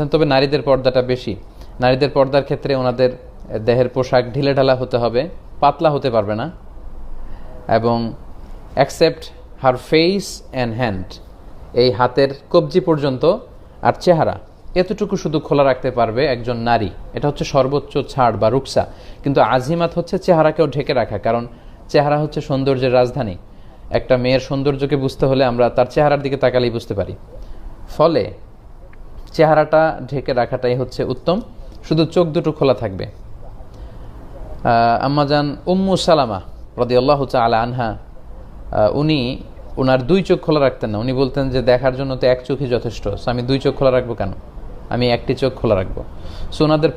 বলছেন। তবে নারীদের পর্দাটা বেশি। নারীদের পর্দার ক্ষেত্রে ওনাদের দেহের পোশাক ঢিলেঢালা হতে হবে, পাতলা হতে পারবে না, এবং accept her face and hand, এই হাতের কবজি পর্যন্ত আর চেহারা এতটুকু শুধু খোলা রাখতে পারবে একজন নারী। এটা হচ্ছে সর্বোচ্চ ছাড় বা রুকসা। কিন্তু আজিমাত হচ্ছে চেহারাকেও ঢেকে রাখা, কারণ চেহারা হচ্ছে সৌন্দর্যের রাজধানী। একটা মেয়ের সৌন্দর্যকে বুঝতে হলে আমরা তার চেহারার দিকে তাকালেই বুঝতে পারি। ফলে চেহারাটা ঢেকে রাখাটাই হচ্ছে উত্তম, শুধু চোখ দুটো খোলা থাকবে। আম্মাজান উম্মু সালামা রাদিয়াল্লাহু তাআলা আনহা, উনি ওনার দুই চোখ খোলা রাখতেন না। উনি বলতেন যে দেখার জন্য তো এক চোখই যথেষ্ট, সো আমি দুই চোখ খোলা রাখবো কেন, আমি একটি চোখ খোলা রাখবো। সো ওনাদের